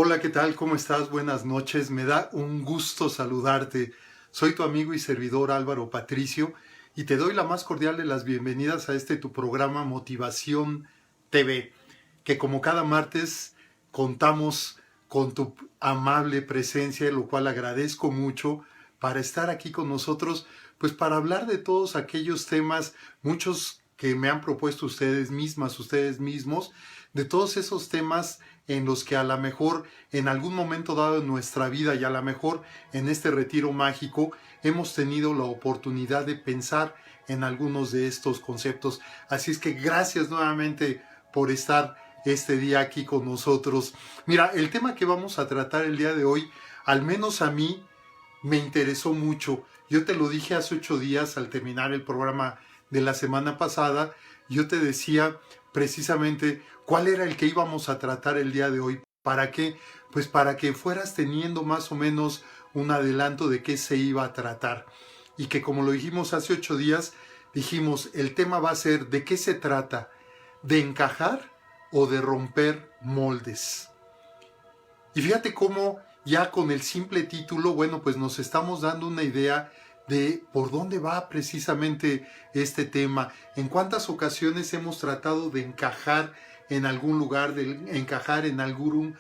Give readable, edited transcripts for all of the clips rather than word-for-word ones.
Hola, ¿qué tal? ¿Cómo estás? Buenas noches. Me da un gusto saludarte. Soy tu amigo y servidor Álvaro Patricio y te doy la más cordial de las bienvenidas a este tu programa Motivación TV, que como cada martes contamos con tu amable presencia, lo cual agradezco mucho para estar aquí con nosotros, pues para hablar de todos aquellos temas, muchos que me han propuesto ustedes mismas, ustedes mismos, de todos esos temas en los que a lo mejor en algún momento dado en nuestra vida y a lo mejor en este retiro mágico hemos tenido la oportunidad de pensar en algunos de estos conceptos. Así es que gracias nuevamente por estar este día aquí con nosotros. Mira, el tema que vamos a tratar el día de hoy, al menos a mí, me interesó mucho. Yo te lo dije hace 8 días al terminar el programa de la semana pasada. Yo te decía precisamente cuál era el que íbamos a tratar el día de hoy. ¿Para qué? Pues para que fueras teniendo más o menos un adelanto de qué se iba a tratar. Y que como lo dijimos hace 8 días, dijimos, el tema va a ser ¿de qué se trata? ¿De encajar o de romper moldes? Y fíjate cómo ya con el simple título, bueno, pues nos estamos dando una idea de por dónde va precisamente este tema. En cuántas ocasiones hemos tratado de encajar en algún lugar, de encajar en algún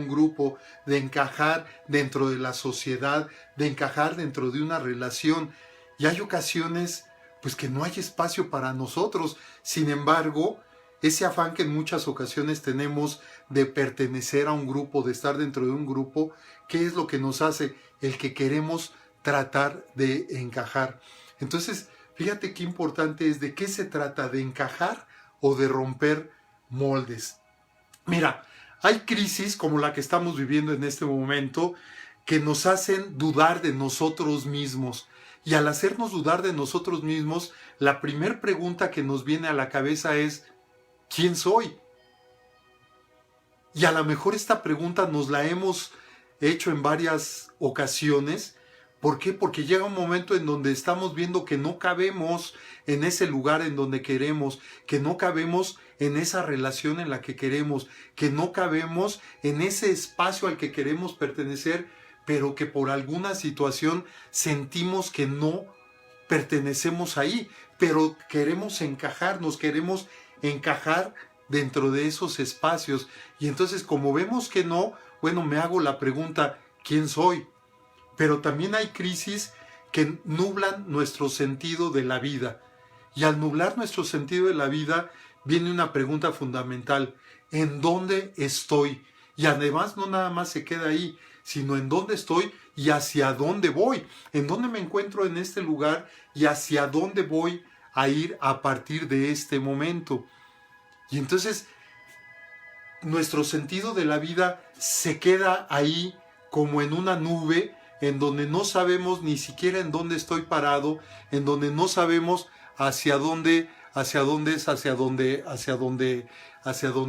grupo, de encajar dentro de la sociedad, de encajar dentro de una relación. Y hay ocasiones pues que no hay espacio para nosotros. Sin embargo, ese afán que en muchas ocasiones tenemos de pertenecer a un grupo, de estar dentro de un grupo, ¿qué es lo que nos hace? El que queremos tratar de encajar. Entonces, fíjate qué importante es de qué se trata, de encajar o de romper moldes. Mira, hay crisis como la que estamos viviendo en este momento que nos hacen dudar de nosotros mismos. Y al hacernos dudar de nosotros mismos, la primera pregunta que nos viene a la cabeza es, ¿quién soy? Y a lo mejor esta pregunta nos la hemos hecho en varias ocasiones. ¿Por qué? Porque llega un momento en donde estamos viendo que no cabemos en ese lugar en donde queremos, que no cabemos en esa relación en la que queremos, que no cabemos en ese espacio al que queremos pertenecer, pero que por alguna situación sentimos que no pertenecemos ahí, pero queremos encajar, nos queremos encajar dentro de esos espacios. Y entonces, como vemos que no, bueno, me hago la pregunta, ¿quién soy? Pero también hay crisis que nublan nuestro sentido de la vida. Y al nublar nuestro sentido de la vida, viene una pregunta fundamental, ¿en dónde estoy? Y además no nada más se queda ahí, sino en dónde estoy y hacia dónde voy, en dónde me encuentro en este lugar y hacia dónde voy a ir a partir de este momento. Y entonces nuestro sentido de la vida se queda ahí como en una nube en donde no sabemos ni siquiera en dónde estoy parado, en donde no sabemos hacia dónde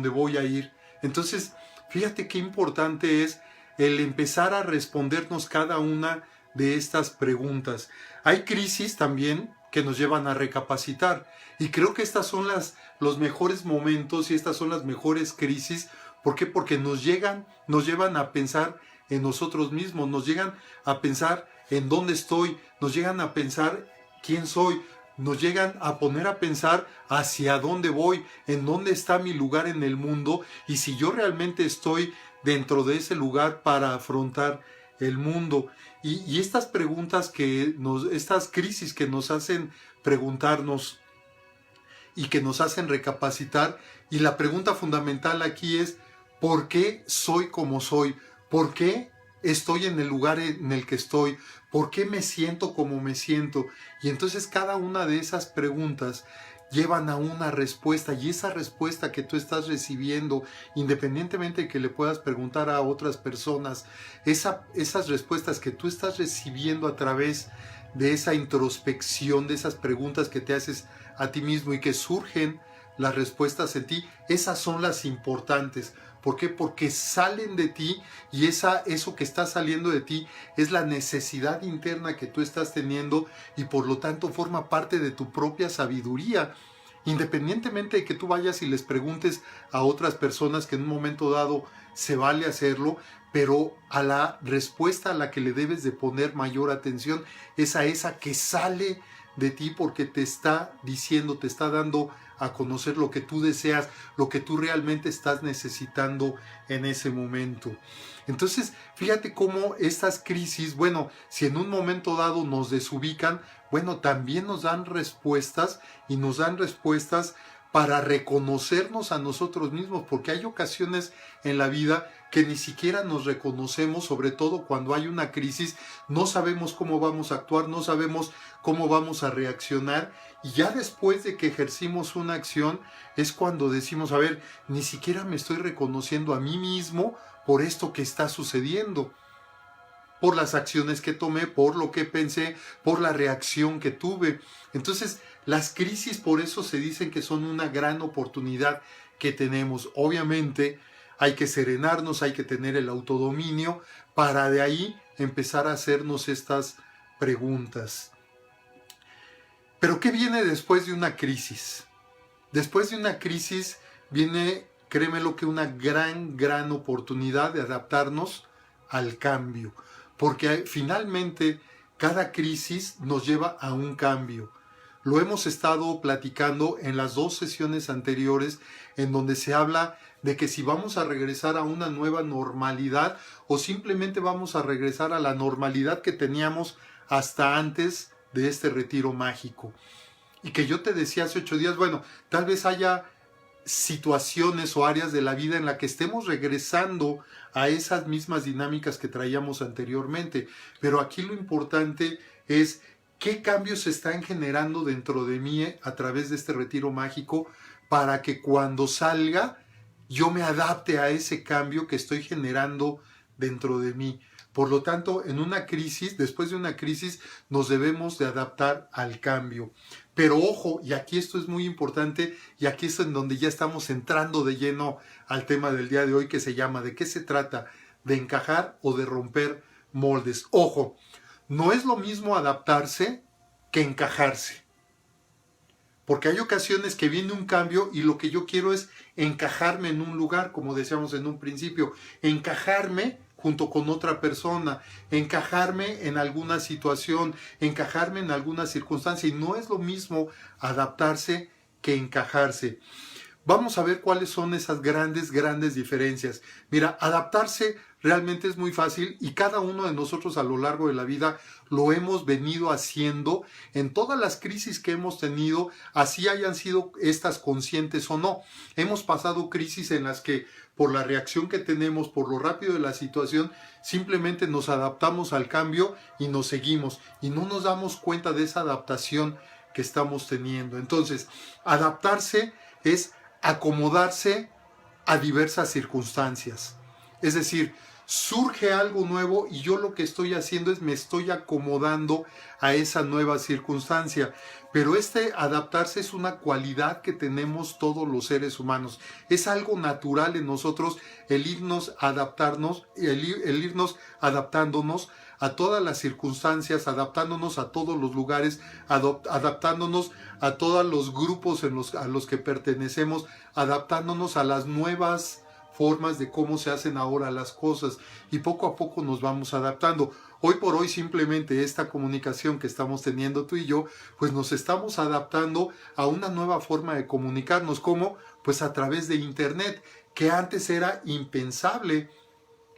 voy a ir. Entonces, fíjate qué importante es el empezar a respondernos cada una de estas preguntas. Hay crisis también que nos llevan a recapacitar y creo que estas son los mejores momentos y estas son las mejores crisis. ¿Por qué? Porque nos llevan a pensar en nosotros mismos, nos llegan a pensar en dónde estoy, nos llegan a pensar quién soy, nos llegan a poner a pensar hacia dónde voy, en dónde está mi lugar en el mundo y si yo realmente estoy dentro de ese lugar para afrontar el mundo. Y estas preguntas estas crisis que nos hacen preguntarnos y que nos hacen recapacitar, y la pregunta fundamental aquí es, ¿por qué soy como soy? ¿Por qué estoy en el lugar en el que estoy? ¿Por qué me siento como me siento? Y entonces cada una de esas preguntas llevan a una respuesta, y esa respuesta que tú estás recibiendo, independientemente de que le puedas preguntar a otras personas, esas respuestas que tú estás recibiendo a través de esa introspección, de esas preguntas que te haces a ti mismo y que surgen las respuestas en ti, esas son las importantes. ¿Por qué? Porque salen de ti y eso que está saliendo de ti es la necesidad interna que tú estás teniendo y por lo tanto forma parte de tu propia sabiduría. Independientemente de que tú vayas y les preguntes a otras personas que en un momento dado se vale hacerlo, pero a la respuesta a la que le debes de poner mayor atención es a esa que sale de ti porque te está diciendo, te está dando a conocer lo que tú deseas, lo que tú realmente estás necesitando en ese momento. Entonces, fíjate cómo estas crisis, bueno, si en un momento dado nos desubican, bueno, también nos dan respuestas y nos dan respuestas para reconocernos a nosotros mismos, porque hay ocasiones en la vida que ni siquiera nos reconocemos, sobre todo cuando hay una crisis, no sabemos cómo vamos a actuar, no sabemos cómo vamos a reaccionar, y ya después de que ejercimos una acción es cuando decimos, a ver, ni siquiera me estoy reconociendo a mí mismo por esto que está sucediendo, por las acciones que tomé, por lo que pensé, por la reacción que tuve. Entonces, las crisis por eso se dicen que son una gran oportunidad que tenemos. Obviamente, hay que serenarnos, hay que tener el autodominio para de ahí empezar a hacernos estas preguntas. Pero ¿qué viene después de una crisis? Después de una crisis viene, créemelo, que una gran oportunidad de adaptarnos al cambio. Porque finalmente cada crisis nos lleva a un cambio. Lo hemos estado platicando en las 2 sesiones anteriores, en donde se habla de que si vamos a regresar a una nueva normalidad o simplemente vamos a regresar a la normalidad que teníamos hasta antes de este retiro mágico. Y que yo te decía hace 8 días, bueno, tal vez haya situaciones o áreas de la vida en la que estemos regresando a esas mismas dinámicas que traíamos anteriormente. Pero aquí lo importante es qué cambios se están generando dentro de mí a través de este retiro mágico para que cuando salga yo me adapte a ese cambio que estoy generando dentro de mí. Por lo tanto, en una crisis, después de una crisis, nos debemos de adaptar al cambio. Pero ojo, y aquí esto es muy importante, y aquí es en donde ya estamos entrando de lleno al tema del día de hoy, que se llama ¿de qué se trata? ¿De encajar o de romper moldes? Ojo, no es lo mismo adaptarse que encajarse. Porque hay ocasiones que viene un cambio y lo que yo quiero es encajarme en un lugar, como decíamos en un principio, encajarme junto con otra persona, encajarme en alguna situación, encajarme en alguna circunstancia. Y no es lo mismo adaptarse que encajarse. Vamos a ver cuáles son esas grandes diferencias. Mira, adaptarse realmente es muy fácil y cada uno de nosotros a lo largo de la vida lo hemos venido haciendo en todas las crisis que hemos tenido, así hayan sido estas conscientes o no. Hemos pasado crisis en las que por la reacción que tenemos, por lo rápido de la situación, simplemente nos adaptamos al cambio y nos seguimos y no nos damos cuenta de esa adaptación que estamos teniendo. Entonces, adaptarse es acomodarse a diversas circunstancias. Es decir, surge algo nuevo y yo lo que estoy haciendo es me estoy acomodando a esa nueva circunstancia. Pero este adaptarse es una cualidad que tenemos todos los seres humanos. Es algo natural en nosotros el irnos adaptarnos, el irnos adaptándonos a todas las circunstancias, adaptándonos a todos los lugares, adaptándonos a todos los grupos a los que pertenecemos, adaptándonos a las nuevas formas de cómo se hacen ahora las cosas y poco a poco nos vamos adaptando. Hoy por hoy simplemente esta comunicación que estamos teniendo tú y yo, pues nos estamos adaptando a una nueva forma de comunicarnos. ¿Cómo? Pues a través de internet, que antes era impensable.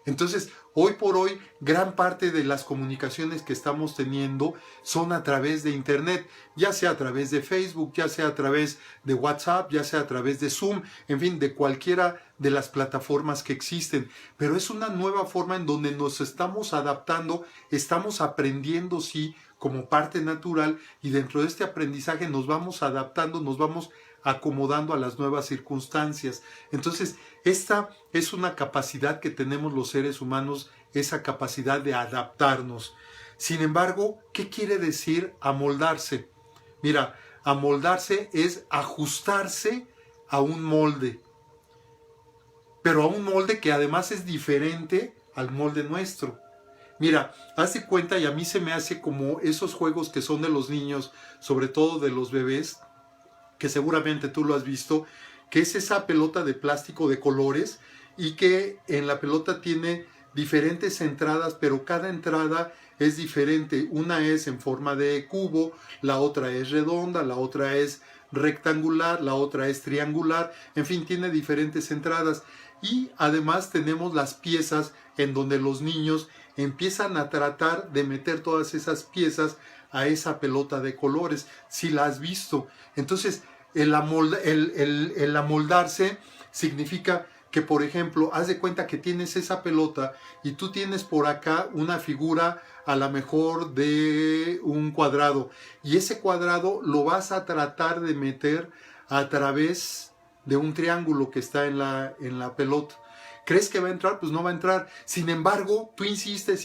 Entonces, hoy por hoy, gran parte de las comunicaciones que estamos teniendo son a través de internet, ya sea a través de Facebook, ya sea a través de WhatsApp, ya sea a través de Zoom, en fin, de cualquiera de las plataformas que existen. Pero es una nueva forma en donde nos estamos adaptando, estamos aprendiendo, sí, como parte natural, y dentro de este aprendizaje nos vamos adaptando, nos vamos acomodando a las nuevas circunstancias. Entonces, esta es una capacidad que tenemos los seres humanos, esa capacidad de adaptarnos. Sin embargo, ¿qué quiere decir amoldarse? Mira, amoldarse es ajustarse a un molde, pero a un molde que además es diferente al molde nuestro. Mira, haz de cuenta, y a mí se me hace como esos juegos que son de los niños, sobre todo de los bebés, que seguramente tú lo has visto, que es esa pelota de plástico de colores y que en la pelota tiene diferentes entradas, pero cada entrada es diferente. Una es en forma de cubo, la otra es redonda, la otra es rectangular, la otra es triangular, en fin, tiene diferentes entradas. Y además tenemos las piezas en donde los niños empiezan a tratar de meter todas esas piezas a esa pelota de colores, si la has visto. Entonces, el amoldarse significa que, por ejemplo, haz de cuenta que tienes esa pelota y tú tienes por acá una figura a lo mejor de un cuadrado, y ese cuadrado lo vas a tratar de meter a través de un triángulo que está en la pelota. ¿Crees que va a entrar? Pues no va a entrar. Sin embargo, tú insistes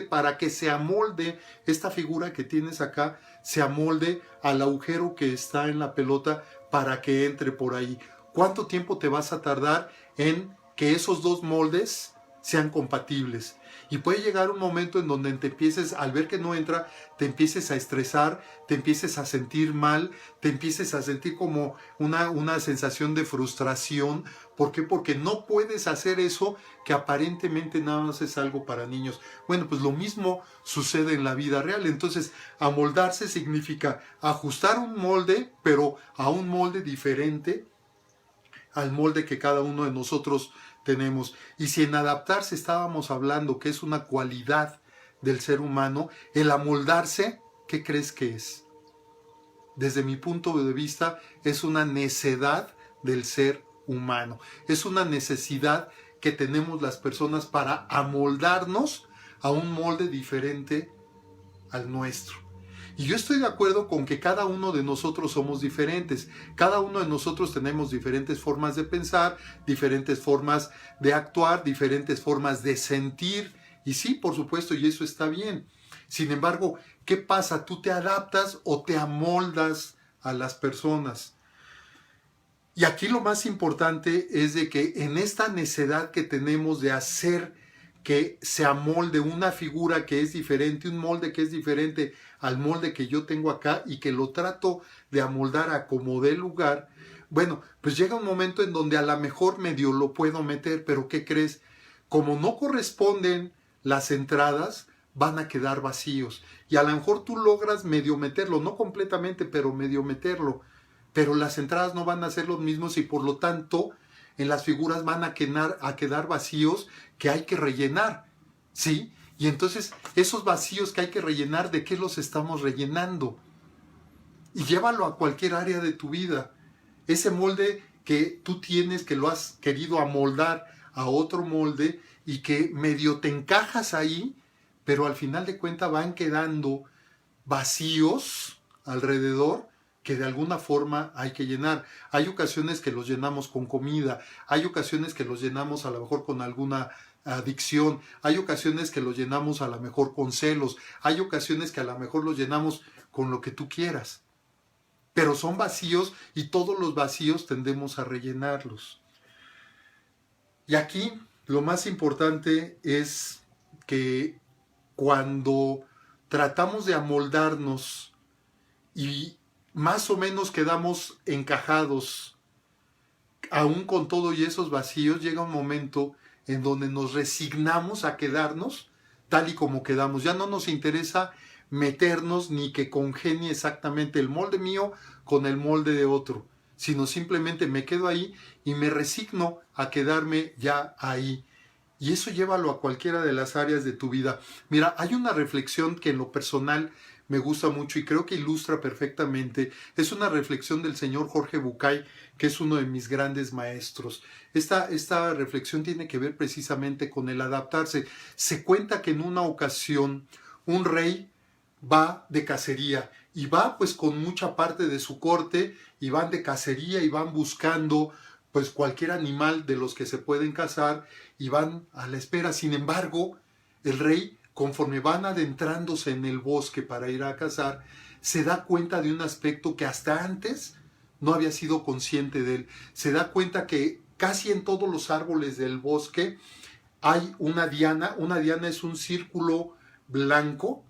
para que se amolde esta figura que tienes acá, se amolde al agujero que está en la pelota para que entre por ahí. ¿Cuánto tiempo te vas a tardar en que esos dos moldes sean compatibles? Y puede llegar un momento en donde te empieces, al ver que no entra, te empieces a estresar, te empieces a sentir mal, te empieces a sentir como una sensación de frustración. ¿Por qué? Porque no puedes hacer eso que aparentemente nada más es algo para niños. Bueno, pues lo mismo sucede en la vida real. Entonces, amoldarse significa ajustar un molde, pero a un molde diferente al molde que cada uno de nosotros tenemos. Y si en adaptarse estábamos hablando que es una cualidad del ser humano, el amoldarse, ¿qué crees que es? Desde mi punto de vista, es una necedad del ser humano. Es una necesidad que tenemos las personas para amoldarnos a un molde diferente al nuestro. Y yo estoy de acuerdo con que cada uno de nosotros somos diferentes. Cada uno de nosotros tenemos diferentes formas de pensar, diferentes formas de actuar, diferentes formas de sentir. Y sí, por supuesto, y eso está bien. Sin embargo, ¿qué pasa? ¿Tú te adaptas o te amoldas a las personas? Y aquí lo más importante es de que en esta necedad que tenemos de hacer que se amolde una figura que es diferente, un molde que es diferente al molde que yo tengo acá y que lo trato de amoldar a como dé lugar, bueno, pues llega un momento en donde a lo mejor medio lo puedo meter, pero ¿qué crees? Como no corresponden las entradas, van a quedar vacíos. Y a lo mejor tú logras medio meterlo, no completamente, pero medio meterlo. Pero las entradas no van a ser los mismos y por lo tanto en las figuras van a quedar vacíos que hay que rellenar, ¿sí? Y entonces esos vacíos que hay que rellenar, ¿de qué los estamos rellenando? Y llévalo a cualquier área de tu vida. Ese molde que tú tienes, que lo has querido amoldar a otro molde y que medio te encajas ahí, pero al final de cuentas van quedando vacíos alrededor que de alguna forma hay que llenar. Hay ocasiones que los llenamos con comida, hay ocasiones que los llenamos a lo mejor con alguna adicción, hay ocasiones que los llenamos a lo mejor con celos, hay ocasiones que a lo mejor los llenamos con lo que tú quieras. Pero son vacíos y todos los vacíos tendemos a rellenarlos. Y aquí lo más importante es que cuando tratamos de amoldarnos y más o menos quedamos encajados, aún con todo y esos vacíos, llega un momento en donde nos resignamos a quedarnos tal y como quedamos. Ya no nos interesa meternos ni que congenie exactamente el molde mío con el molde de otro, sino simplemente me quedo ahí y me resigno a quedarme ya ahí. Y eso llévalo a cualquiera de las áreas de tu vida. Mira, hay una reflexión que en lo personal me gusta mucho y creo que ilustra perfectamente. Es una reflexión del señor Jorge Bucay, que es uno de mis grandes maestros. Esta reflexión tiene que ver precisamente con el adaptarse. Se cuenta que en una ocasión un rey va de cacería y va pues con mucha parte de su corte y van de cacería y van buscando pues cualquier animal de los que se pueden cazar y van a la espera. Sin embargo, el rey, conforme van adentrándose en el bosque para ir a cazar, se da cuenta de un aspecto que hasta antes no había sido consciente de él. Se da cuenta que casi en todos los árboles del bosque hay una diana. Una diana es un círculo blanco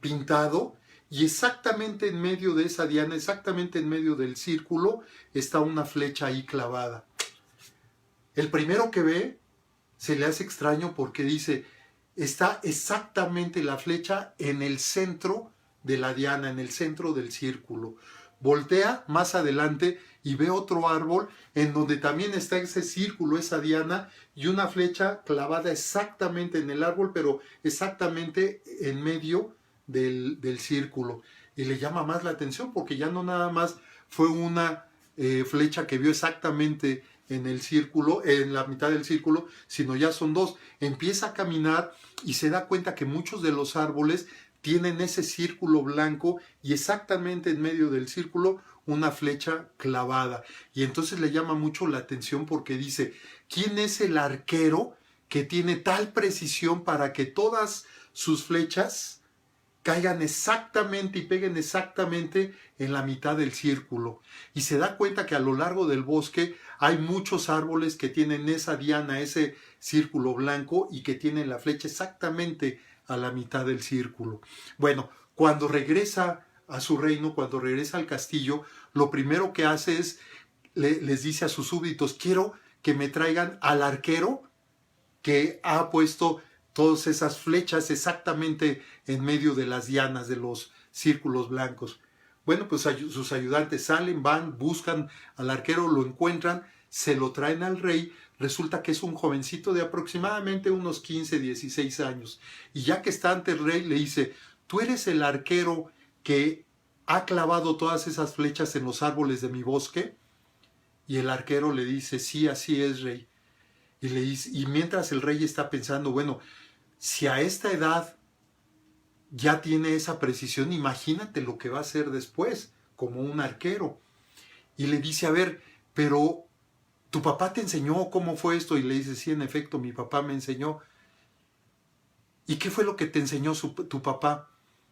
pintado y exactamente en medio de esa diana, exactamente en medio del círculo, está una flecha ahí clavada. El primero que ve se le hace extraño porque dice, está exactamente la flecha en el centro de la diana, en el centro del círculo. Voltea más adelante y ve otro árbol en donde también está ese círculo, esa diana, y una flecha clavada exactamente en el árbol, pero exactamente en medio del círculo. Y le llama más la atención porque ya no nada más fue una flecha que vio exactamente en el círculo, en la mitad del círculo, sino ya son dos. Empieza a caminar y se da cuenta que muchos de los árboles tienen ese círculo blanco y exactamente en medio del círculo una flecha clavada. Y entonces le llama mucho la atención porque dice, ¿quién es el arquero que tiene tal precisión para que todas sus flechas caigan exactamente y peguen exactamente en la mitad del círculo? Y se da cuenta que a lo largo del bosque hay muchos árboles que tienen esa diana, ese círculo blanco, y que tienen la flecha exactamente a la mitad del círculo. Bueno, cuando regresa a su reino, cuando regresa al castillo, lo primero que hace es, les dice a sus súbditos, quiero que me traigan al arquero que ha puesto todas esas flechas exactamente en medio de las dianas, de los círculos blancos. Bueno, pues sus ayudantes salen, van, buscan al arquero, lo encuentran, se lo traen al rey. Resulta que es un jovencito de aproximadamente unos 15, 16 años. Y ya que está ante el rey, le dice, ¿tú eres el arquero que ha clavado todas esas flechas en los árboles de mi bosque? Y el arquero le dice, sí, así es, rey. Y le dice, y mientras el rey está pensando, bueno, si a esta edad ya tiene esa precisión, imagínate lo que va a hacer después, como un arquero. Y le dice, a ver, pero ¿tu papá te enseñó cómo fue esto? Y le dice, sí, en efecto, mi papá me enseñó. ¿Y qué fue lo que te enseñó tu papá?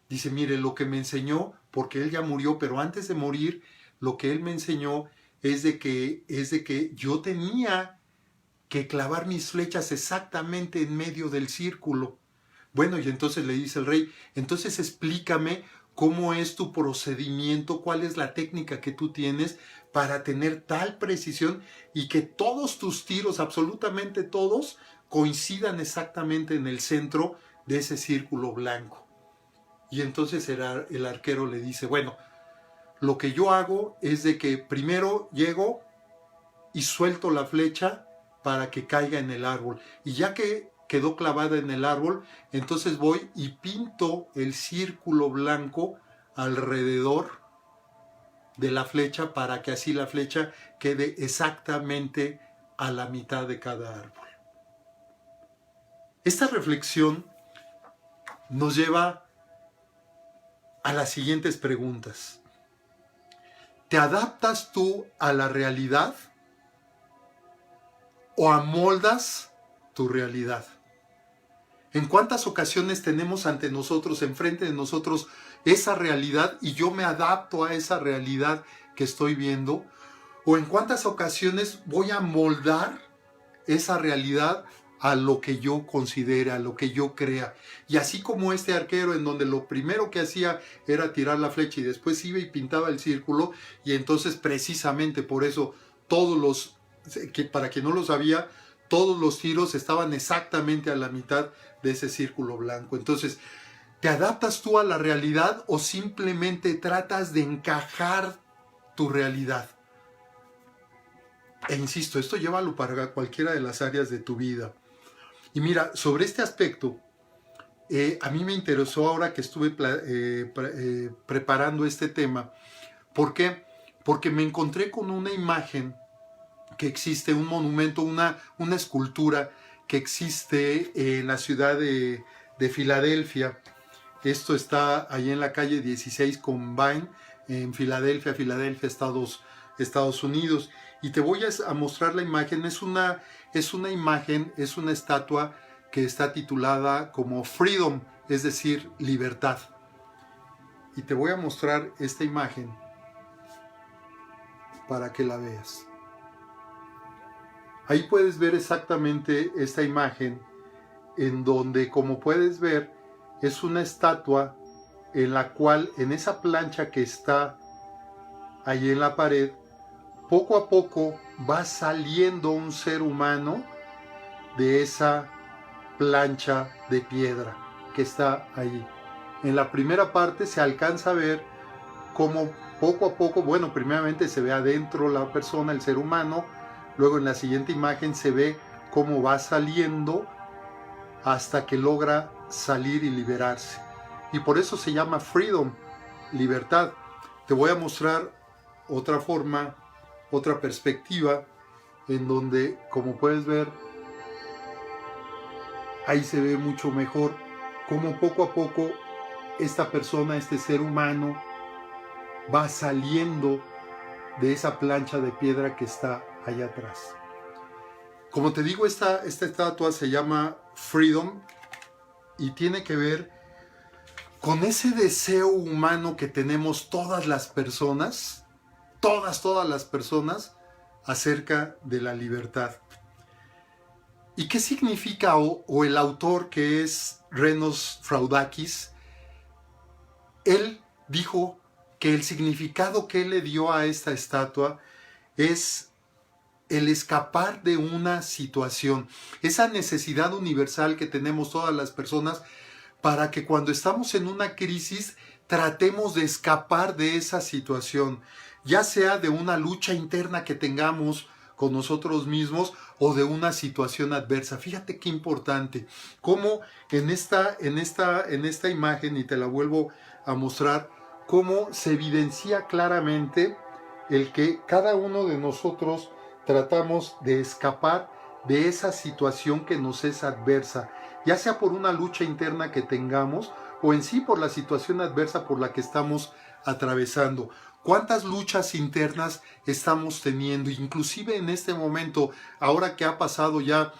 Dice, mire, lo que me enseñó, porque él ya murió, pero antes de morir, lo que él me enseñó es de que yo tenía que clavar mis flechas exactamente en medio del círculo. Bueno, y entonces le dice el rey, entonces explícame cómo es tu procedimiento, cuál es la técnica que tú tienes para tener tal precisión y que todos tus tiros, absolutamente todos, coincidan exactamente en el centro de ese círculo blanco. Y entonces el arquero le dice, bueno, lo que yo hago es de que primero llego y suelto la flecha para que caiga en el árbol. Y ya que quedó clavada en el árbol, entonces voy y pinto el círculo blanco alrededor de la flecha para que así la flecha quede exactamente a la mitad de cada árbol. Esta reflexión nos lleva a las siguientes preguntas. ¿Te adaptas tú a la realidad o amoldas tu realidad? ¿En cuántas ocasiones tenemos ante nosotros, enfrente de nosotros, esa realidad y yo me adapto a esa realidad que estoy viendo? ¿O en cuántas ocasiones voy a moldar esa realidad a lo que yo considere, a lo que yo crea? Y así como este arquero, en donde lo primero que hacía era tirar la flecha y después iba y pintaba el círculo, y entonces precisamente por eso para quien no lo sabía, todos los tiros estaban exactamente a la mitad de ese círculo blanco. Entonces, ¿te adaptas tú a la realidad o simplemente tratas de encajar tu realidad? E insisto, esto llévalo para cualquiera de las áreas de tu vida. Y mira, sobre este aspecto, a mí me interesó ahora que estuve preparando este tema. ¿Por qué? Porque me encontré con una imagen que existe, un monumento, una escultura que existe en la ciudad de Filadelfia. Esto está ahí en la calle 16 con Vine, en Filadelfia, Estados Unidos. Y te voy a mostrar la imagen. Es una imagen, es una estatua que está titulada como Freedom, es decir, libertad. Y te voy a mostrar esta imagen para que la veas. Ahí puedes ver exactamente esta imagen en donde, como puedes ver, es una estatua en la cual en esa plancha que está ahí en la pared, poco a poco va saliendo un ser humano de esa plancha de piedra que está ahí. En la primera parte se alcanza a ver cómo poco a poco, bueno, primeramente se ve adentro la persona, el ser humano, luego en la siguiente imagen se ve cómo va saliendo hasta que logra salir y liberarse. Y por eso se llama freedom, libertad. Te voy a mostrar otra forma, otra perspectiva, en donde, como puedes ver, ahí se ve mucho mejor cómo poco a poco esta persona, este ser humano, va saliendo de esa plancha de piedra que está allá atrás. Como te digo, esta estatua se llama Freedom y tiene que ver con ese deseo humano que tenemos todas las personas, todas las personas, acerca de la libertad. ¿Y qué significa o el autor, que es Renos Fraudakis? Él dijo que el significado que él le dio a esta estatua es el escapar de una situación, esa necesidad universal que tenemos todas las personas para que cuando estamos en una crisis tratemos de escapar de esa situación, ya sea de una lucha interna que tengamos con nosotros mismos o de una situación adversa. Fíjate qué importante, cómo en esta imagen, y te la vuelvo a mostrar, cómo se evidencia claramente el que cada uno de nosotros tratamos de escapar de esa situación que nos es adversa, ya sea por una lucha interna que tengamos o en sí por la situación adversa por la que estamos atravesando. ¿Cuántas luchas internas estamos teniendo? Inclusive en este momento, ahora que ha pasado ya,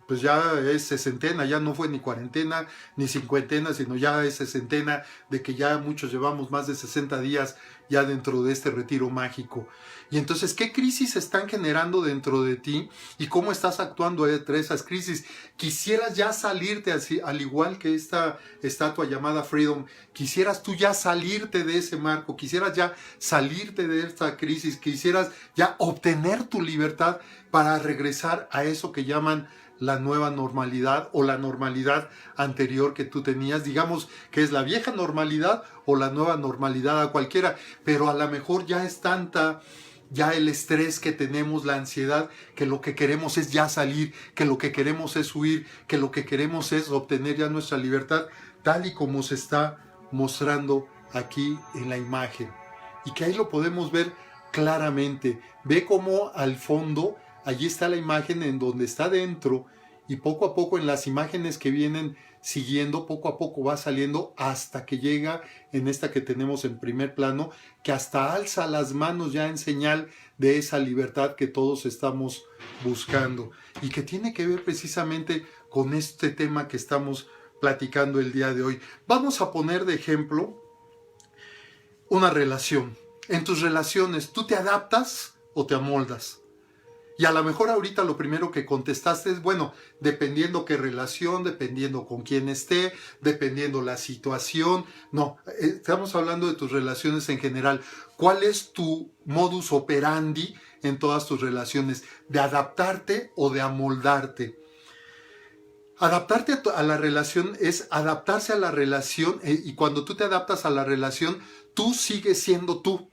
pues ya es sesentena, ya no fue ni cuarentena ni cincuentena, sino ya es sesentena, de que ya muchos llevamos más de 60 días ya dentro de este retiro mágico. Y entonces, ¿qué crisis están generando dentro de ti? ¿Y cómo estás actuando entre esas crisis? Quisieras ya salirte, así, al igual que esta estatua llamada Freedom, quisieras tú ya salirte de ese marco, quisieras ya salirte de esta crisis, quisieras ya obtener tu libertad para regresar a eso que llaman la nueva normalidad o la normalidad anterior que tú tenías, digamos que es la vieja normalidad o la nueva normalidad, a cualquiera, pero a lo mejor ya es tanta ya el estrés que tenemos, la ansiedad, que lo que queremos es ya salir, que lo que queremos es huir, que lo que queremos es obtener ya nuestra libertad, tal y como se está mostrando aquí en la imagen. Y que ahí lo podemos ver claramente. Ve cómo al fondo, allí está la imagen en donde está dentro, y poco a poco en las imágenes que vienen siguiendo, poco a poco va saliendo hasta que llega en esta que tenemos en primer plano, que hasta alza las manos ya en señal de esa libertad que todos estamos buscando y que tiene que ver precisamente con este tema que estamos platicando el día de hoy. Vamos a poner de ejemplo una relación. En tus relaciones, ¿tú te adaptas o te amoldas? Y a lo mejor ahorita lo primero que contestaste es, bueno, dependiendo qué relación, dependiendo con quién esté, dependiendo la situación. No, estamos hablando de tus relaciones en general. ¿Cuál es tu modus operandi en todas tus relaciones? ¿De adaptarte o de amoldarte? Adaptarte a la relación es adaptarse a la relación, y cuando tú te adaptas a la relación, tú sigues siendo tú.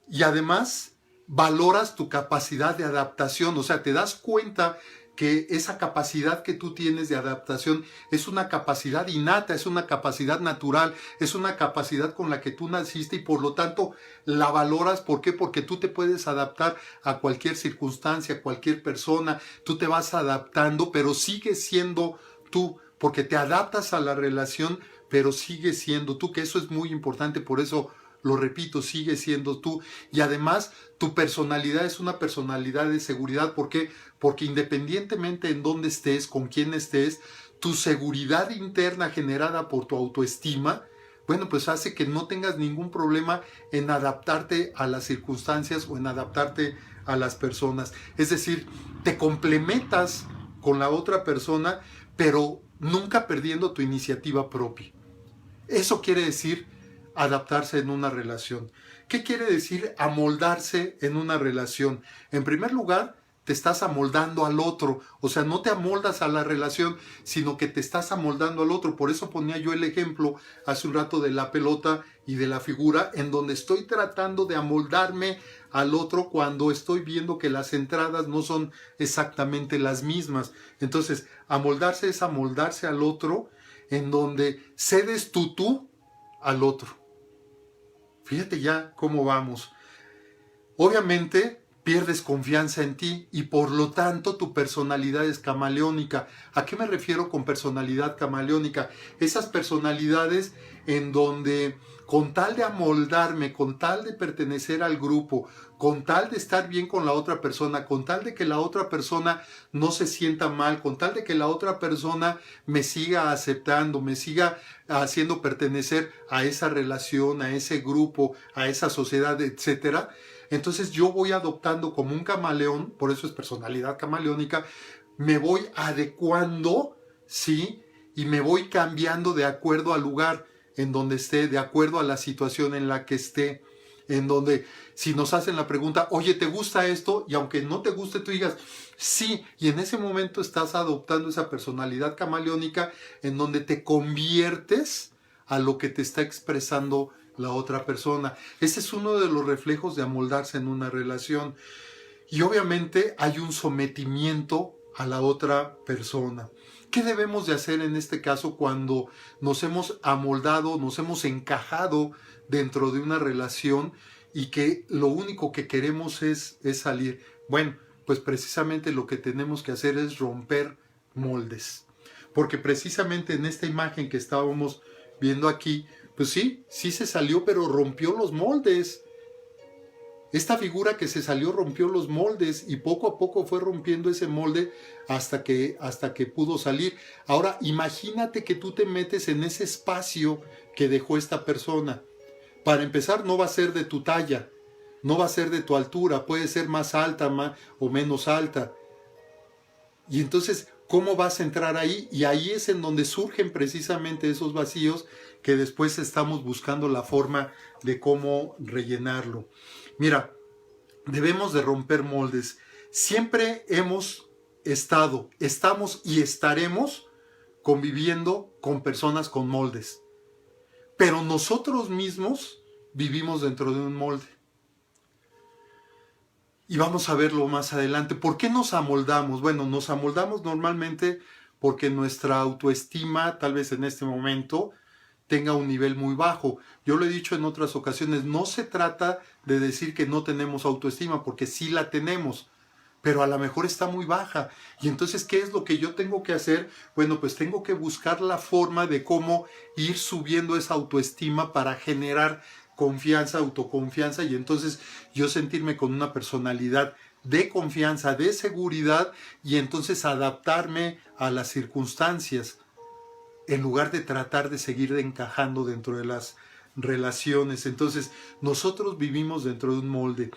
Y además valoras tu capacidad de adaptación, o sea, te das cuenta que esa capacidad que tú tienes de adaptación es una capacidad innata, es una capacidad natural, es una capacidad con la que tú naciste y por lo tanto la valoras. ¿Por qué? Porque tú te puedes adaptar a cualquier circunstancia, a cualquier persona, tú te vas adaptando, pero sigues siendo tú, porque te adaptas a la relación, pero sigues siendo tú, que eso es muy importante, por eso lo repito, sigue siendo tú. Y además tu personalidad es una personalidad de seguridad. ¿Por qué? Porque independientemente en dónde estés, con quién estés, tu seguridad interna generada por tu autoestima, bueno, pues hace que no tengas ningún problema en adaptarte a las circunstancias o en adaptarte a las personas. Es decir, te complementas con la otra persona, pero nunca perdiendo tu iniciativa propia. Eso quiere decir adaptarse en una relación. ¿Qué quiere decir amoldarse en una relación? En primer lugar, te estás amoldando al otro. O sea, no te amoldas a la relación, sino que te estás amoldando al otro. Por eso ponía yo el ejemplo hace un rato de la pelota y de la figura, en donde estoy tratando de amoldarme al otro cuando estoy viendo que las entradas no son exactamente las mismas. Entonces, amoldarse es amoldarse al otro, en donde cedes tú al otro. Fíjate ya cómo vamos. Obviamente pierdes confianza en ti y por lo tanto tu personalidad es camaleónica. ¿A qué me refiero con personalidad camaleónica? Esas personalidades en donde con tal de amoldarme, con tal de pertenecer al grupo, con tal de estar bien con la otra persona, con tal de que la otra persona no se sienta mal, con tal de que la otra persona me siga aceptando, me siga haciendo pertenecer a esa relación, a ese grupo, a esa sociedad, etcétera. Entonces yo voy adoptando como un camaleón, por eso es personalidad camaleónica, me voy adecuando, ¿sí? Y me voy cambiando de acuerdo al lugar en donde esté, de acuerdo a la situación en la que esté, en donde si nos hacen la pregunta, oye, ¿te gusta esto? Y aunque no te guste, tú digas, sí, y en ese momento estás adoptando esa personalidad camaleónica en donde te conviertes a lo que te está expresando la otra persona. Ese es uno de los reflejos de amoldarse en una relación. Y obviamente hay un sometimiento a la otra persona. ¿Qué debemos de hacer en este caso cuando nos hemos amoldado, nos hemos encajado dentro de una relación y que lo único que queremos es salir? Bueno, pues precisamente lo que tenemos que hacer es romper moldes. Porque precisamente en esta imagen que estábamos viendo aquí, pues sí se salió, pero rompió los moldes. Esta figura que se salió rompió los moldes y poco a poco fue rompiendo ese molde hasta que pudo salir. Ahora, imagínate que tú te metes en ese espacio que dejó esta persona. Para empezar, no va a ser de tu talla, no va a ser de tu altura, puede ser más alta o menos alta. Y entonces, ¿cómo vas a entrar ahí? Y ahí es en donde surgen precisamente esos vacíos que después estamos buscando la forma de cómo rellenarlo. Mira, debemos de romper moldes. Siempre hemos estado, estamos y estaremos conviviendo con personas con moldes. Pero nosotros mismos vivimos dentro de un molde. Y vamos a verlo más adelante. ¿Por qué nos amoldamos? Bueno, nos amoldamos normalmente porque nuestra autoestima, tal vez en este momento, tenga un nivel muy bajo. Yo lo he dicho en otras ocasiones, no se trata de decir que no tenemos autoestima, porque sí la tenemos, pero a lo mejor está muy baja. Y entonces, ¿qué es lo que yo tengo que hacer? Bueno, pues tengo que buscar la forma de cómo ir subiendo esa autoestima para generar confianza, autoconfianza, y entonces yo sentirme con una personalidad de confianza, de seguridad, y entonces adaptarme a las circunstancias, en lugar de tratar de seguir encajando dentro de las relaciones. Entonces, nosotros vivimos dentro de un molde.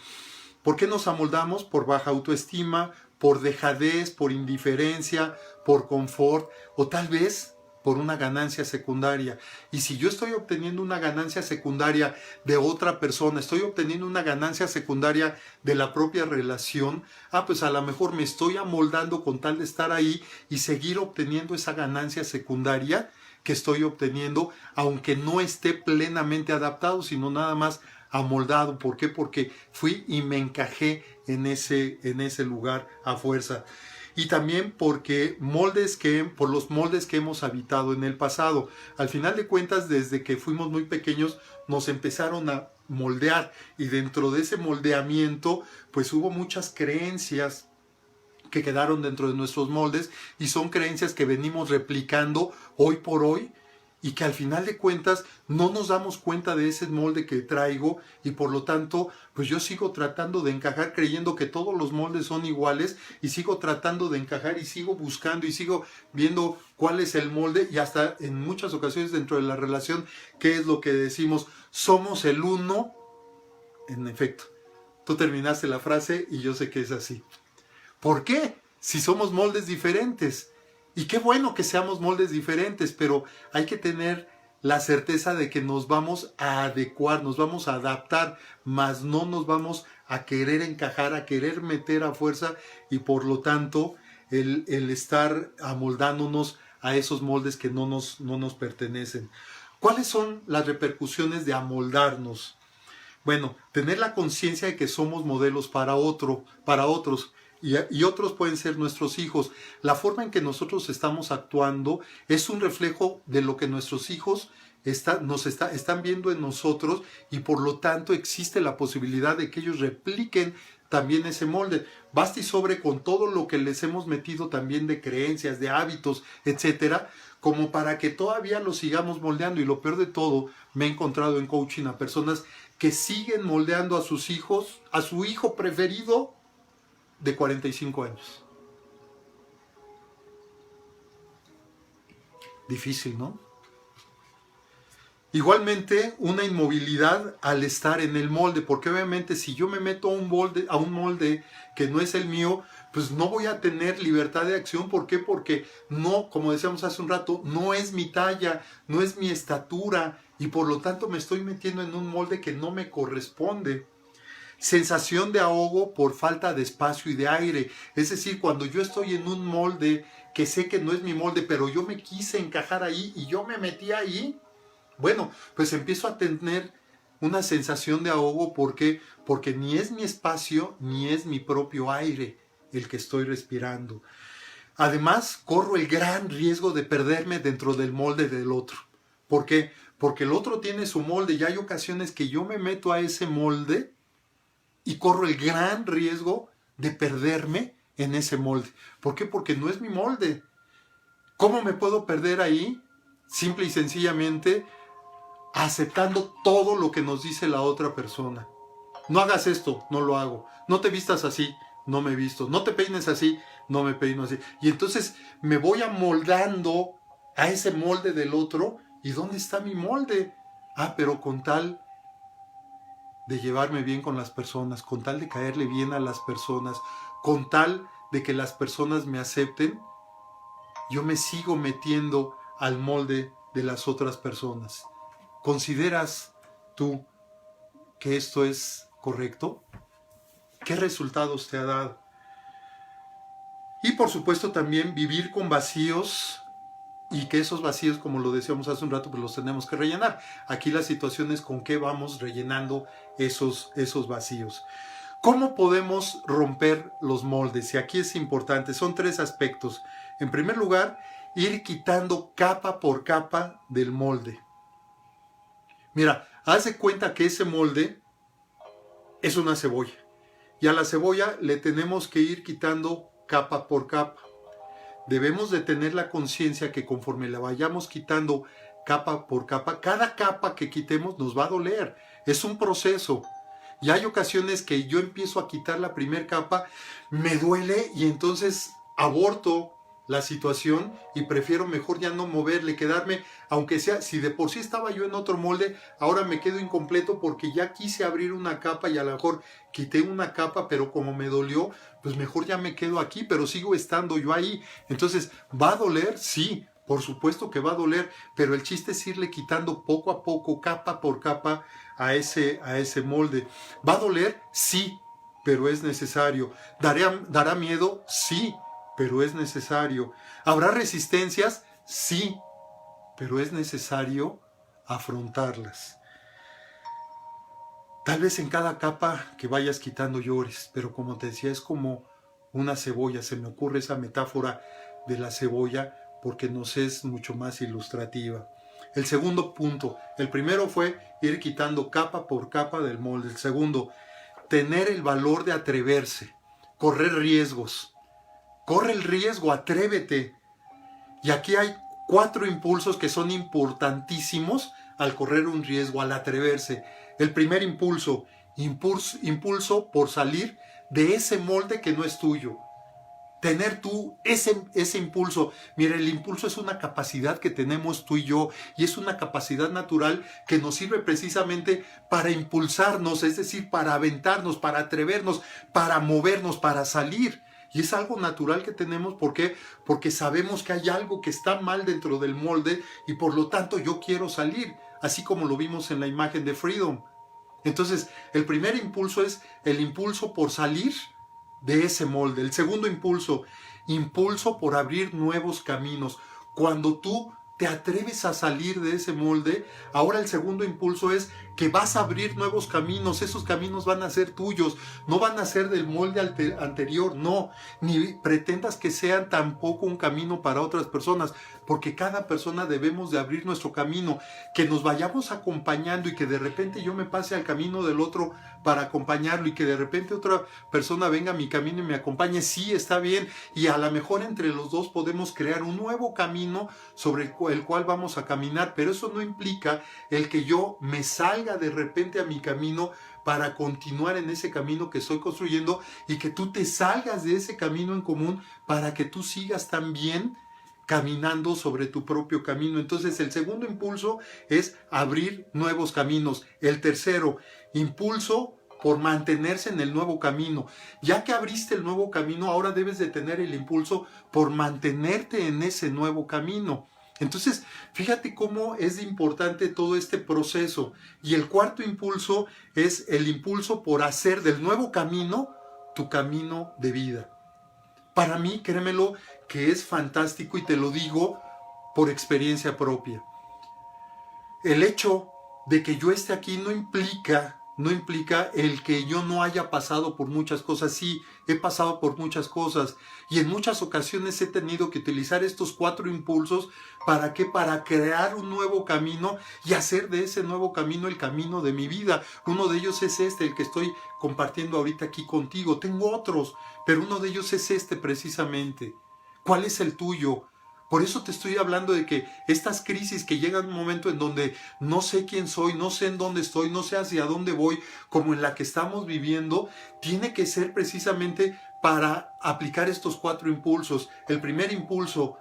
¿Por qué nos amoldamos? Por baja autoestima, por dejadez, por indiferencia, por confort, o tal vez por una ganancia secundaria. Y si yo estoy obteniendo una ganancia secundaria de otra persona, estoy obteniendo una ganancia secundaria de la propia relación, pues a lo mejor me estoy amoldando con tal de estar ahí y seguir obteniendo esa ganancia secundaria que estoy obteniendo, aunque no esté plenamente adaptado, sino nada más amoldado. ¿Por qué? Porque fui y me encajé en ese lugar a fuerza. Y también porque por los moldes que hemos habitado en el pasado. Al final de cuentas, desde que fuimos muy pequeños, nos empezaron a moldear. Y dentro de ese moldeamiento, pues hubo muchas creencias que quedaron dentro de nuestros moldes. Y son creencias que venimos replicando hoy por hoy. Y que al final de cuentas no nos damos cuenta de ese molde que traigo, y por lo tanto pues yo sigo tratando de encajar creyendo que todos los moldes son iguales, y sigo tratando de encajar y sigo buscando y sigo viendo cuál es el molde, y hasta en muchas ocasiones dentro de la relación, ¿qué es lo que decimos? Somos el uno. En efecto, tú terminaste la frase y yo sé que es así. ¿Por qué? Si somos moldes diferentes. Y qué bueno que seamos moldes diferentes, pero hay que tener la certeza de que nos vamos a adecuar, nos vamos a adaptar, mas no nos vamos a querer encajar, a querer meter a fuerza, y por lo tanto el estar amoldándonos a esos moldes que no nos pertenecen. ¿Cuáles son las repercusiones de amoldarnos? Bueno, tener la conciencia de que somos modelos para otros, y otros pueden ser nuestros hijos. La forma en que nosotros estamos actuando es un reflejo de lo que nuestros hijos están viendo en nosotros, y por lo tanto existe la posibilidad de que ellos repliquen también ese molde. Basta y sobre con todo lo que les hemos metido también de creencias, de hábitos, etcétera, como para que todavía lo sigamos moldeando. Y lo peor de todo, me he encontrado en coaching a personas que siguen moldeando a sus hijos, a su hijo preferido de 45 años. Difícil, ¿no? Igualmente, una inmovilidad al estar en el molde, porque obviamente si yo me meto a un molde que no es el mío, pues no voy a tener libertad de acción. ¿Por qué? Porque no, como decíamos hace un rato, no es mi talla, no es mi estatura, y por lo tanto me estoy metiendo en un molde que no me corresponde. Sensación de ahogo por falta de espacio y de aire. Es decir, cuando yo estoy en un molde que sé que no es mi molde, pero yo me quise encajar ahí y yo me metí ahí, bueno, pues empiezo a tener una sensación de ahogo. ¿Por qué? Porque ni es mi espacio ni es mi propio aire el que estoy respirando. Además, corro el gran riesgo de perderme dentro del molde del otro. ¿Por qué? Porque el otro tiene su molde, y hay ocasiones que yo me meto a ese molde y corro el gran riesgo de perderme en ese molde. ¿Por qué? Porque no es mi molde. ¿Cómo me puedo perder ahí? Simple y sencillamente aceptando todo lo que nos dice la otra persona. No hagas esto, no lo hago. No te vistas así, no me visto. No te peines así, no me peino así. Y entonces me voy amoldando a ese molde del otro. ¿Y dónde está mi molde? Pero con tal de llevarme bien con las personas, con tal de caerle bien a las personas, con tal de que las personas me acepten, yo me sigo metiendo al molde de las otras personas. ¿Consideras tú que esto es correcto? ¿Qué resultados te ha dado? Y por supuesto también vivir con vacíos, y que esos vacíos, como lo decíamos hace un rato, pues los tenemos que rellenar. Aquí la situación es con qué vamos rellenando esos vacíos. ¿Cómo podemos romper los moldes? Y aquí es importante, son 3 aspectos. En primer lugar, ir quitando capa por capa del molde. Mira, haz de cuenta que ese molde es una cebolla, y a la cebolla le tenemos que ir quitando capa por capa. Debemos de tener la conciencia que conforme la vayamos quitando capa por capa, cada capa que quitemos nos va a doler. Es un proceso. Y hay ocasiones que yo empiezo a quitar la primera capa, me duele, y entonces aborto la situación y prefiero mejor ya no moverle, quedarme, aunque sea, si de por sí estaba yo en otro molde, ahora me quedo incompleto porque ya quise abrir una capa y a lo mejor quité una capa, pero como me dolió, pues mejor ya me quedo aquí, pero sigo estando yo ahí. Entonces, ¿va a doler? Sí, por supuesto que va a doler, pero el chiste es irle quitando poco a poco, capa por capa, a ese molde. ¿Va a doler? Sí, pero es necesario. ¿Dará miedo? Sí, pero es necesario. ¿Habrá resistencias? Sí, pero es necesario afrontarlas. Tal vez en cada capa que vayas quitando llores, pero como te decía, es como una cebolla. Se me ocurre esa metáfora de la cebolla porque nos es mucho más ilustrativa. El segundo punto, el primero fue ir quitando capa por capa del molde. El segundo, tener el valor de atreverse, correr riesgos. Corre el riesgo, atrévete. Y aquí hay 4 impulsos que son importantísimos al correr un riesgo, al atreverse. El primer impulso por salir de ese molde que no es tuyo. Tener tú ese impulso. Mira, el impulso es una capacidad que tenemos tú y yo, y es una capacidad natural que nos sirve precisamente para impulsarnos, es decir, para aventarnos, para atrevernos, para movernos, para salir. Y es algo natural que tenemos. ¿Por qué? Porque sabemos que hay algo que está mal dentro del molde y por lo tanto yo quiero salir, así como lo vimos en la imagen de Freedom. Entonces, el primer impulso es el impulso por salir de ese molde. El segundo impulso, impulso por abrir nuevos caminos. Cuando tú te atreves a salir de ese molde, ahora el segundo impulso es que vas a abrir nuevos caminos. Esos caminos van a ser tuyos, no van a ser del molde anterior, no, ni pretendas que sean tampoco un camino para otras personas, porque cada persona debemos de abrir nuestro camino, que nos vayamos acompañando y que de repente yo me pase al camino del otro para acompañarlo y que de repente otra persona venga a mi camino y me acompañe, sí, está bien, y a lo mejor entre los dos podemos crear un nuevo camino sobre el cual vamos a caminar, pero eso no implica el que yo me salga de repente a mi camino para continuar en ese camino que estoy construyendo y que tú te salgas de ese camino en común para que tú sigas también caminando sobre tu propio camino. Entonces el segundo impulso es abrir nuevos caminos. El tercero, impulso por mantenerse en el nuevo camino. Ya que abriste el nuevo camino, ahora debes de tener el impulso por mantenerte en ese nuevo camino. Entonces, fíjate cómo es importante todo este proceso. Y el cuarto impulso es el impulso por hacer del nuevo camino tu camino de vida. Para mí, créemelo, que es fantástico y te lo digo por experiencia propia. El hecho de que yo esté aquí no implica el que yo no haya pasado por muchas cosas. Sí, he pasado por muchas cosas y en muchas ocasiones he tenido que utilizar estos cuatro impulsos. ¿Para qué? Para crear un nuevo camino y hacer de ese nuevo camino el camino de mi vida. Uno de ellos es este, el que estoy compartiendo ahorita aquí contigo. Tengo otros, pero uno de ellos es este precisamente. ¿Cuál es el tuyo? Por eso te estoy hablando de que estas crisis que llegan un momento en donde no sé quién soy, no sé en dónde estoy, no sé hacia dónde voy, como en la que estamos viviendo, tiene que ser precisamente para aplicar estos cuatro impulsos. El primer impulso,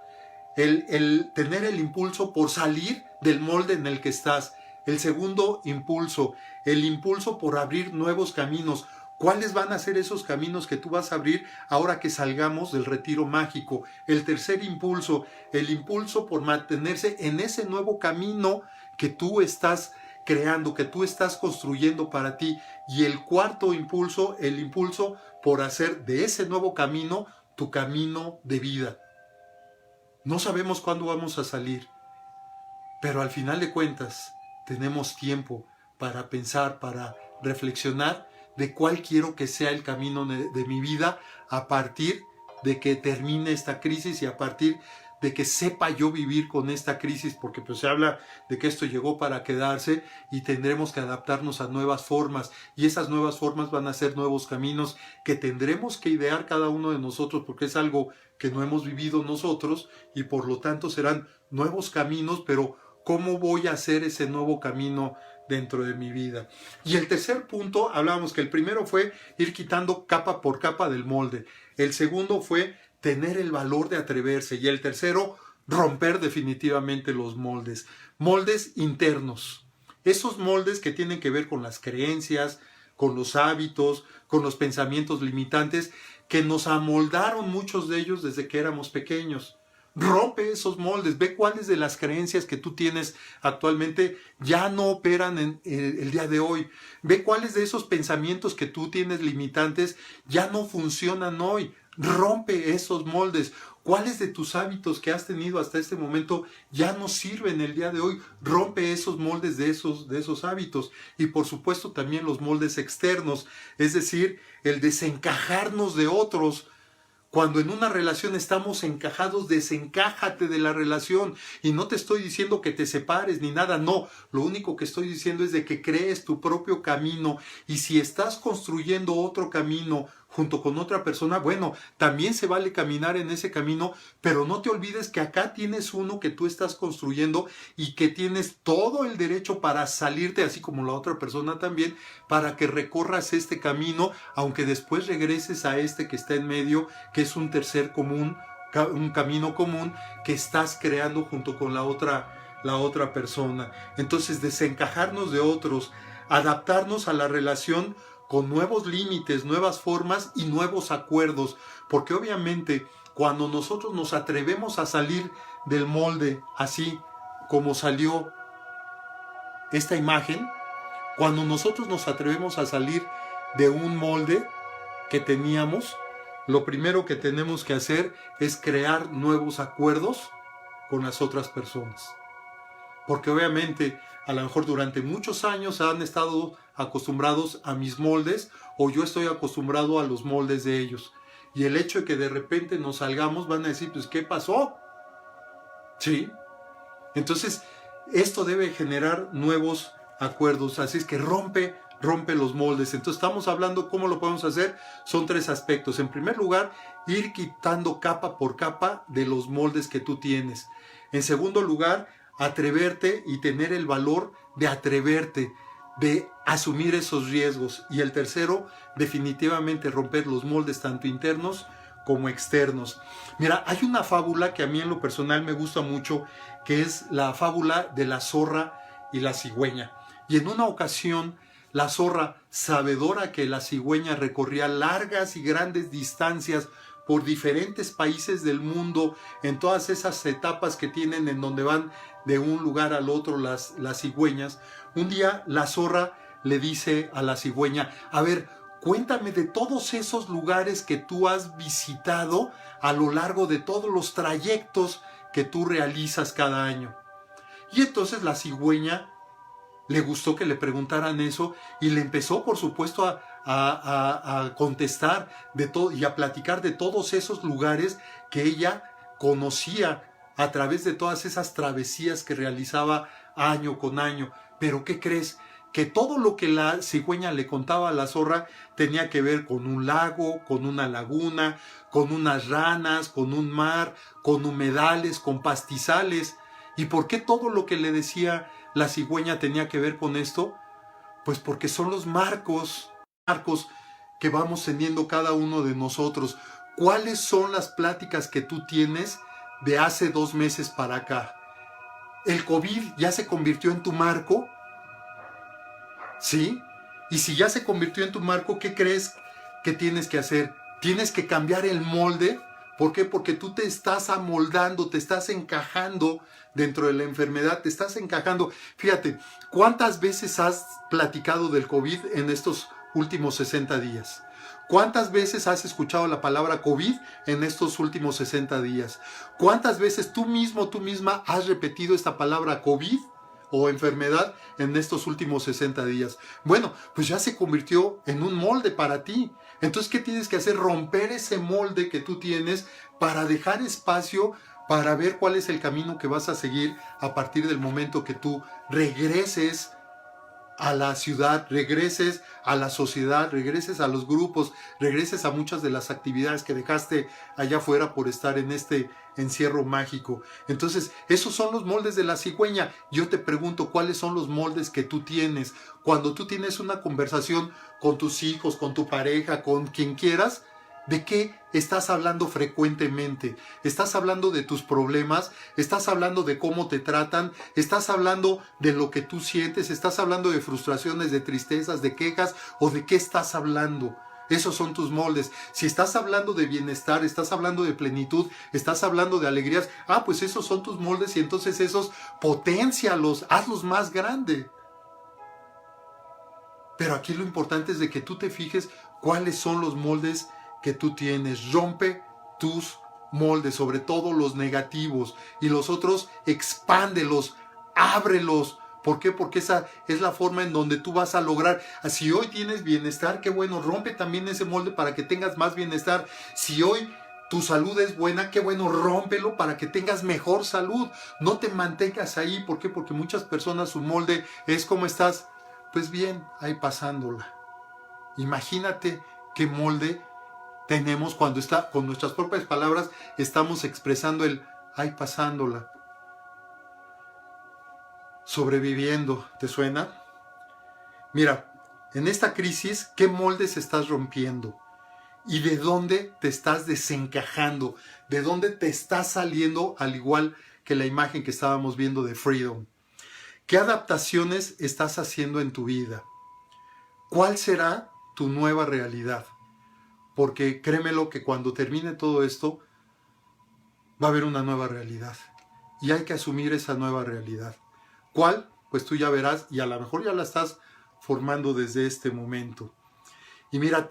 el tener el impulso por salir del molde en el que estás. El segundo impulso, el impulso por abrir nuevos caminos. ¿Cuáles van a ser esos caminos que tú vas a abrir ahora que salgamos del retiro mágico? El tercer impulso, el impulso por mantenerse en ese nuevo camino que tú estás creando, que tú estás construyendo para ti. Y el cuarto impulso, el impulso por hacer de ese nuevo camino tu camino de vida. No sabemos cuándo vamos a salir, pero al final de cuentas tenemos tiempo para pensar, para reflexionar de cuál quiero que sea el camino de mi vida a partir de que termine esta crisis y a partir de que sepa yo vivir con esta crisis, porque pues se habla de que esto llegó para quedarse y tendremos que adaptarnos a nuevas formas, y esas nuevas formas van a ser nuevos caminos que tendremos que idear cada uno de nosotros, porque es algo que no hemos vivido nosotros y por lo tanto serán nuevos caminos, pero ¿cómo voy a hacer ese nuevo camino dentro de mi vida? Y el tercer punto, hablábamos que el primero fue ir quitando capa por capa del molde. El segundo fue tener el valor de atreverse. Y el tercero, romper definitivamente los moldes. Moldes internos. Esos moldes que tienen que ver con las creencias, con los hábitos, con los pensamientos limitantes, que nos amoldaron muchos de ellos desde que éramos pequeños. Rompe esos moldes, ve cuáles de las creencias que tú tienes actualmente ya no operan en el día de hoy. Ve cuáles de esos pensamientos que tú tienes limitantes ya no funcionan hoy. Rompe esos moldes. ¿Cuáles de tus hábitos que has tenido hasta este momento ya no sirven el día de hoy? Rompe esos moldes de esos hábitos. Y por supuesto también los moldes externos, es decir, el desencajarnos de otros. Cuando en una relación estamos encajados, desencájate de la relación. Y no te estoy diciendo que te separes ni nada, no. Lo único que estoy diciendo es de que crees tu propio camino. Y si estás construyendo otro camino junto con otra persona, bueno, también se vale caminar en ese camino, pero no te olvides que acá tienes uno que tú estás construyendo y que tienes todo el derecho para salirte, así como la otra persona también, para que recorras este camino, aunque después regreses a este que está en medio, que es un tercer común, un camino común que estás creando junto con la otra persona. Entonces, desencajarnos de otros, adaptarnos a la relación con nuevos límites, nuevas formas y nuevos acuerdos, porque obviamente cuando nosotros nos atrevemos a salir del molde, así como salió esta imagen, cuando nosotros nos atrevemos a salir de un molde que teníamos, lo primero que tenemos que hacer es crear nuevos acuerdos con las otras personas. Porque obviamente a lo mejor durante muchos años han estado acostumbrados a mis moldes o yo estoy acostumbrado a los moldes de ellos. Y el hecho de que de repente nos salgamos van a decir, pues, ¿qué pasó? ¿Sí? Entonces, esto debe generar nuevos acuerdos. Así es que rompe los moldes. Entonces estamos hablando cómo lo podemos hacer. Son 3 aspectos. En primer lugar, ir quitando capa por capa de los moldes que tú tienes. En segundo lugar, atreverte y tener el valor de atreverte, de asumir esos riesgos. Y el tercero, definitivamente romper los moldes tanto internos como externos. Mira, hay una fábula que a mí en lo personal me gusta mucho, que es la fábula de la zorra y la cigüeña. Y en una ocasión, la zorra, sabedora que la cigüeña recorría largas y grandes distancias por diferentes países del mundo, en todas esas etapas que tienen en donde van de un lugar al otro las cigüeñas, un día la zorra le dice a la cigüeña, a ver, cuéntame de todos esos lugares que tú has visitado a lo largo de todos los trayectos que tú realizas cada año. Y entonces la cigüeña le gustó que le preguntaran eso y le empezó, por supuesto, a contestar de todo y a platicar de todos esos lugares que ella conocía a través de todas esas travesías que realizaba año con año. Pero ¿qué crees? Que todo lo que la cigüeña le contaba a la zorra tenía que ver con un lago, con una laguna, con unas ranas, con un mar, con humedales, con pastizales. ¿Y por qué todo lo que le decía la cigüeña tenía que ver con esto? Pues porque son los marcos que vamos teniendo cada uno de nosotros. ¿Cuáles son las pláticas que tú tienes de hace 2 meses para acá? ¿El COVID ya se convirtió en tu marco? ¿Sí? Y si ya se convirtió en tu marco, ¿qué crees que tienes que hacer? Tienes que cambiar el molde. ¿Por qué? Porque tú te estás amoldando, te estás encajando dentro de la enfermedad, te estás encajando. Fíjate, ¿cuántas veces has platicado del COVID en estos últimos 60 días? ¿Cuántas veces has escuchado la palabra COVID en estos últimos 60 días? ¿Cuántas veces tú misma has repetido esta palabra COVID o enfermedad en estos últimos 60 días? Bueno, pues ya se convirtió en un molde para ti. Entonces, ¿qué tienes que hacer? Romper ese molde que tú tienes para dejar espacio para ver cuál es el camino que vas a seguir a partir del momento que tú regreses a la ciudad, regreses a la sociedad, regreses a los grupos, regreses a muchas de las actividades que dejaste allá afuera por estar en este encierro mágico. Entonces, esos son los moldes de la cigüeña. Yo te pregunto, ¿cuáles son los moldes que tú tienes? Cuando tú tienes una conversación con tus hijos, con tu pareja, con quien quieras, ¿de qué estás hablando frecuentemente? ¿Estás hablando de tus problemas? ¿Estás hablando de cómo te tratan? ¿Estás hablando de lo que tú sientes? ¿Estás hablando de frustraciones, de tristezas, de quejas? ¿O de qué estás hablando? Esos son tus moldes. Si estás hablando de bienestar, estás hablando de plenitud, estás hablando de alegrías, pues esos son tus moldes y entonces esos poténcialos, hazlos más grande. Pero aquí lo importante es de que tú te fijes cuáles son los moldes que tú tienes. Rompe tus moldes, sobre todo los negativos, y los otros expándelos, ábrelos. ¿Por qué? Porque esa es la forma en donde tú vas a lograr. Si hoy tienes bienestar, qué bueno, rompe también ese molde para que tengas más bienestar. Si hoy tu salud es buena, qué bueno, rómpelo para que tengas mejor salud. No te mantengas ahí. ¿Por qué? Porque muchas personas su molde es ¿cómo estás? Pues bien, ahí pasándola. Imagínate qué molde tenemos cuando está con nuestras propias palabras estamos expresando el ay pasándola, sobreviviendo. ¿Te suena? Mira, en esta crisis, ¿qué moldes estás rompiendo? ¿Y de dónde te estás desencajando? ¿De dónde te estás saliendo? Al igual que la imagen que estábamos viendo de Freedom. ¿Qué adaptaciones estás haciendo en tu vida? ¿Cuál será tu nueva realidad. Porque créemelo que cuando termine todo esto, va a haber una nueva realidad. Y hay que asumir esa nueva realidad. ¿Cuál? Pues tú ya verás y a lo mejor ya la estás formando desde este momento. Y mira,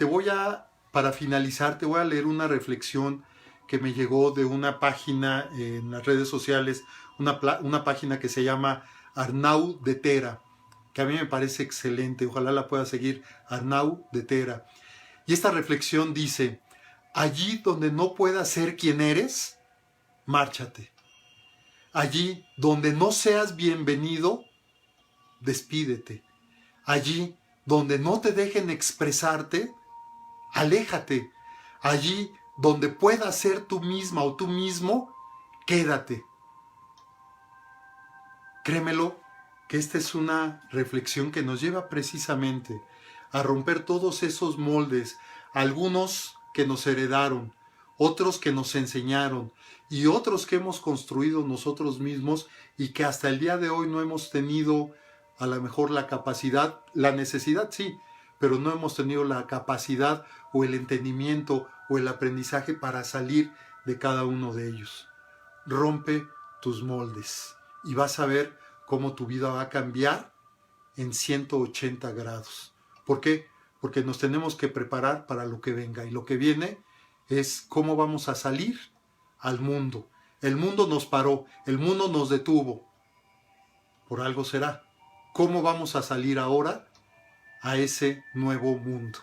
para finalizar, te voy a leer una reflexión que me llegó de una página en las redes sociales, una página que se llama Arnau de Tera, que a mí me parece excelente, ojalá la pueda seguir, Arnau de Tera. Y esta reflexión dice: allí donde no puedas ser quien eres, márchate. Allí donde no seas bienvenido, despídete. Allí donde no te dejen expresarte, aléjate. Allí donde puedas ser tú misma o tú mismo, quédate. Créemelo que esta es una reflexión que nos lleva precisamente a romper todos esos moldes, algunos que nos heredaron, otros que nos enseñaron y otros que hemos construido nosotros mismos y que hasta el día de hoy no hemos tenido a lo mejor la capacidad, la necesidad sí, pero no hemos tenido la capacidad o el entendimiento o el aprendizaje para salir de cada uno de ellos. Rompe tus moldes y vas a ver cómo tu vida va a cambiar en 180 grados. ¿Por qué? Porque nos tenemos que preparar para lo que venga. Y lo que viene es cómo vamos a salir al mundo. El mundo nos paró, el mundo nos detuvo. Por algo será. ¿Cómo vamos a salir ahora a ese nuevo mundo?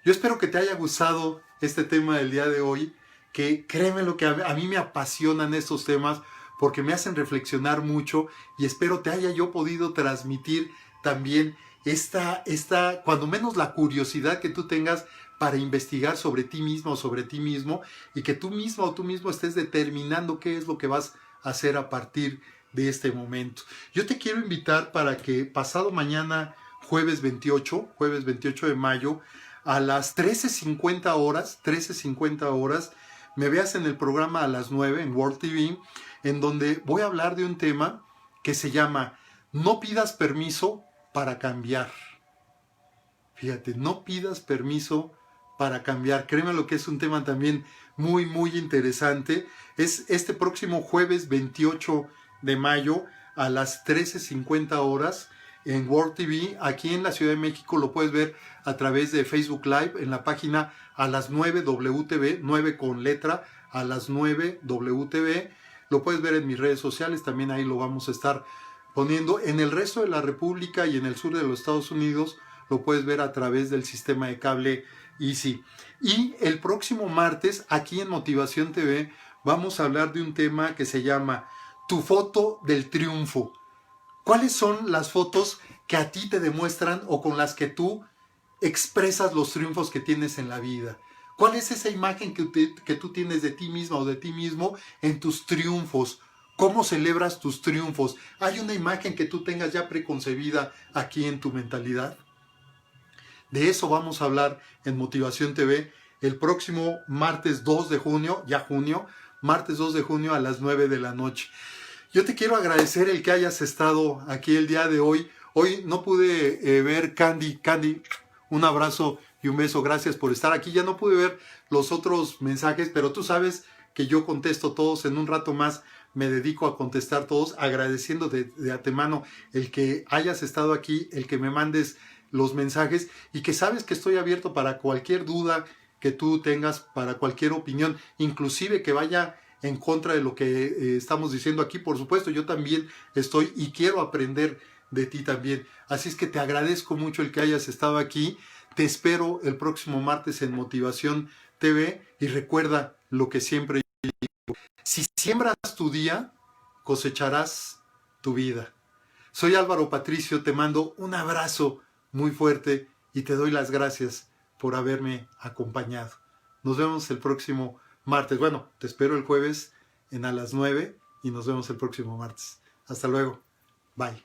Yo espero que te haya gustado este tema del día de hoy, que créeme lo que a mí me apasionan estos temas porque me hacen reflexionar mucho y espero te haya yo podido transmitir también esta, cuando menos la curiosidad que tú tengas para investigar sobre ti mismo o sobre ti mismo y que tú misma o tú mismo estés determinando qué es lo que vas a hacer a partir de este momento. Yo te quiero invitar para que pasado mañana, jueves 28 de mayo, a las 13:50 horas, me veas en el programa a las 9 en World TV, en donde voy a hablar de un tema que se llama No pidas permiso para cambiar. Fíjate, no pidas permiso para cambiar. Créeme lo que es un tema también muy, muy interesante. Es este próximo jueves 28 de mayo a las 13:50 horas en World TV, aquí en la Ciudad de México. Lo puedes ver a través de Facebook Live en la página a las 9 WTV, 9 con letra, a las 9 WTV. Lo puedes ver en mis redes sociales, también ahí lo vamos a estar poniendo. En el resto de la República y en el sur de los Estados Unidos lo puedes ver a través del sistema de cable Easy. Y el próximo martes, aquí en Motivación TV, vamos a hablar de un tema que se llama Tu foto del triunfo. ¿Cuáles son las fotos que a ti te demuestran o con las que tú expresas los triunfos que tienes en la vida? ¿Cuál es esa imagen que tú tienes de ti misma o de ti mismo en tus triunfos? ¿Cómo celebras tus triunfos? ¿Hay una imagen que tú tengas ya preconcebida aquí en tu mentalidad? De eso vamos a hablar en Motivación TV el próximo martes 2 de junio, martes 2 de junio a las 9 de la noche. Yo te quiero agradecer el que hayas estado aquí el día de hoy. Hoy no pude ver Candy, un abrazo y un beso, gracias por estar aquí. Ya no pude ver los otros mensajes, pero tú sabes que yo contesto todos. En un rato más me dedico a contestar todos, agradeciendo de antemano el que hayas estado aquí, el que me mandes los mensajes y que sabes que estoy abierto para cualquier duda que tú tengas, para cualquier opinión, inclusive que vaya en contra de lo que estamos diciendo aquí. Por supuesto, yo también estoy y quiero aprender de ti también. Así es que te agradezco mucho el que hayas estado aquí. Te espero el próximo martes en Motivación TV y recuerda lo que siempre digo: si siembras tu día, cosecharás tu vida. Soy Álvaro Patricio, te mando un abrazo muy fuerte y te doy las gracias por haberme acompañado. Nos vemos el próximo martes. Bueno, te espero el jueves a las 9 y nos vemos el próximo martes. Hasta luego. Bye.